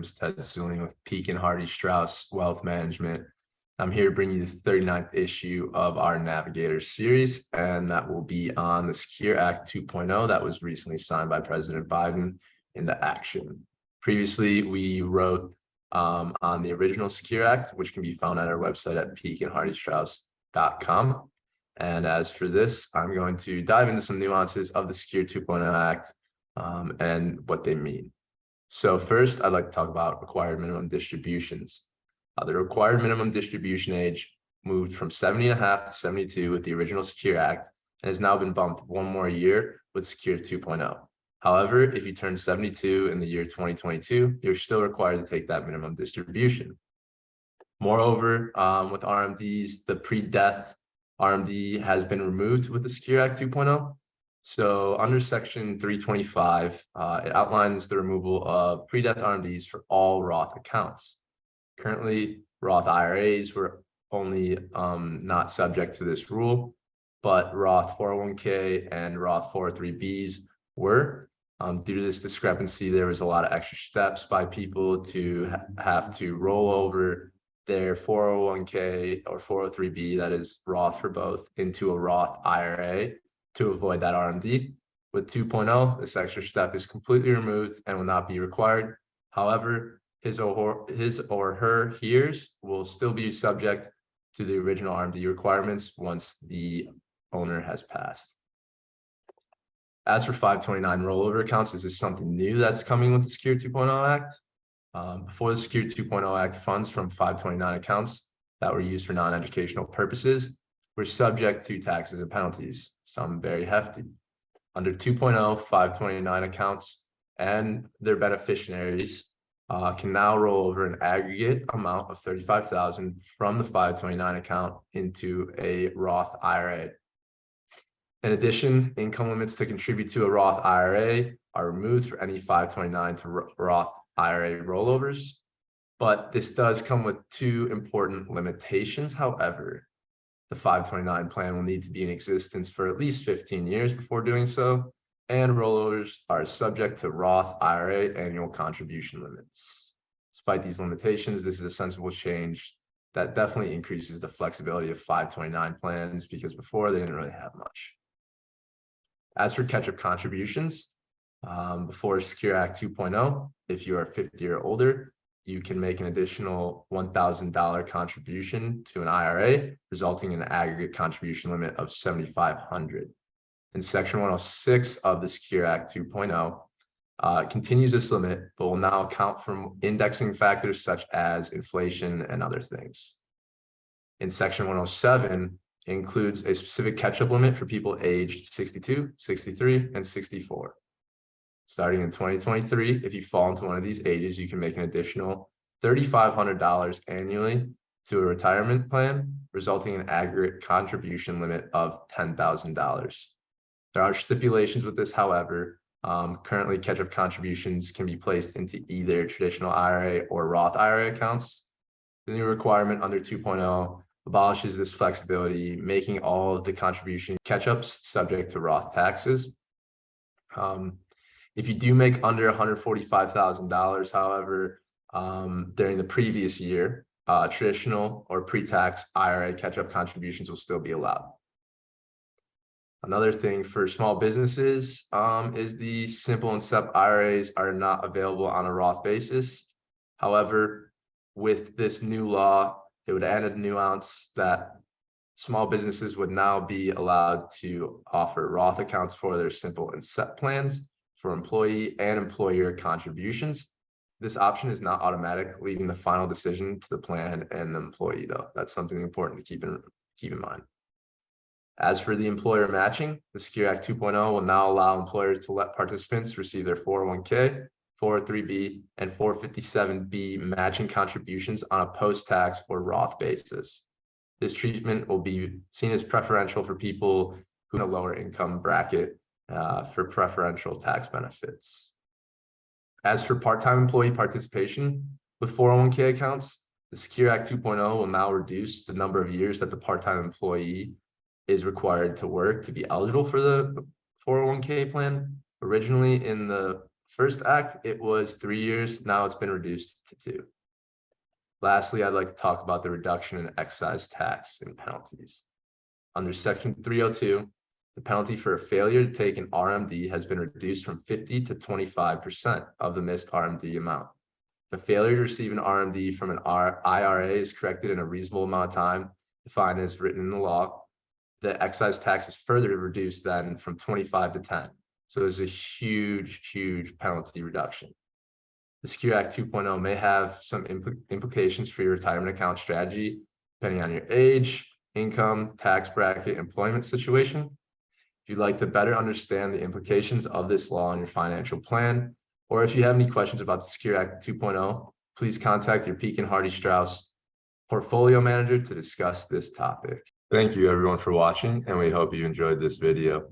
is Ted Suhling with Pekin Hardy Strauss Wealth Management. I'm here to bring you the 39th issue of our Navigator series, and that will be on the Secure Act 2.0 that was recently signed by President Biden into action. Previously, we wrote on the original Secure Act, which can be found at our website at pekinhardystrauss.com. And as for this, I'm going to dive into some nuances of the Secure 2.0 Act and what they mean. So first, I'd like to talk about required minimum distributions. The required minimum distribution age moved from 70.5 to 72 with the original Secure Act and has now been bumped one more year with Secure 2.0. However, if you turn 72 in the year 2022, you're still required to take that minimum distribution. Moreover, with RMDs, the pre-death RMD has been removed with the Secure Act 2.0. So under Section 325, it outlines the removal of pre-death RMDs for all Roth accounts. Currently, Roth IRAs were only not subject to this rule, but Roth 401k and Roth 403bs were. Due to this discrepancy, there was a lot of extra steps by people to have to roll over their 401k or 403b, that is Roth for both, into a Roth IRA to avoid that RMD. With 2.0, this extra step is completely removed and will not be required. However, his or her hears will still be subject to the original RMD requirements once the owner has passed. As for 529 rollover accounts, this is something new that's coming with the Secure 2.0 Act. Before the Secure 2.0 Act, funds from 529 accounts that were used for non-educational purposes were subject to taxes and penalties, some very hefty. Under 2.0, 529 accounts and their beneficiaries can now roll over an aggregate amount of $35,000 from the 529 account into a Roth IRA. In addition, income limits to contribute to a Roth IRA are removed for any 529 to Roth IRA rollovers, but this does come with two important limitations. However, the 529 plan will need to be in existence for at least 15 years before doing so, and rollovers are subject to Roth IRA annual contribution limits. Despite these limitations, this is a sensible change that definitely increases the flexibility of 529 plans because before they didn't really have much. As for catch-up contributions, before Secure Act 2.0, if you are 50 or older, you can make an additional $1,000 contribution to an IRA, resulting in an aggregate contribution limit of $7,500. And Section 106 of the Secure Act 2.0 continues this limit, but will now account for indexing factors such as inflation and other things. In Section 107, it includes a specific catch-up limit for people aged 62, 63, and 64. Starting in 2023, if you fall into one of these ages, you can make an additional $3,500 annually to a retirement plan, resulting in an aggregate contribution limit of $10,000. There are stipulations with this, however. Currently, catch-up contributions can be placed into either traditional IRA or Roth IRA accounts. The new requirement under 2.0 abolishes this flexibility, making all of the contribution catch-ups subject to Roth taxes. If you do make under $145,000, however, during the previous year, traditional or pre-tax IRA catch-up contributions will still be allowed. Another thing for small businesses is the simple and SEP IRAs are not available on a Roth basis. However, with this new law, it would add a nuance that small businesses would now be allowed to offer Roth accounts for their simple and SEP plans for employee and employer contributions. This option is not automatic, leaving the final decision to the plan and the employee, though. That's something important to keep in mind. As for the employer matching, the Secure Act 2.0 will now allow employers to let participants receive their 401k, 403b, and 457b matching contributions on a post-tax or Roth basis. This treatment will be seen as preferential for people who have a lower income bracket for preferential tax benefits. As for part-time employee participation with 401k accounts, the Secure Act 2.0 will now reduce the number of years that the part-time employee is required to work to be eligible for the 401k plan. Originally in the First act, it was 3 years. Now it's been reduced to 2. Lastly, I'd like to talk about the reduction in excise tax and penalties. Under Section 302, the penalty for a failure to take an RMD has been reduced from 50 to 25% of the missed RMD amount. If a failure to receive an RMD from an IRA is corrected in a reasonable amount of time, defined as written in the law, the excise tax is further reduced then from 25 to 10. So there's a huge penalty reduction. The Secure Act 2.0 may have some implications for your retirement account strategy, depending on your age, income, tax bracket, employment situation. If you'd like to better understand the implications of this law on your financial plan, or if you have any questions about the Secure Act 2.0, please contact your Pekin Hardy Strauss portfolio manager to discuss this topic. Thank you everyone for watching, and we hope you enjoyed this video.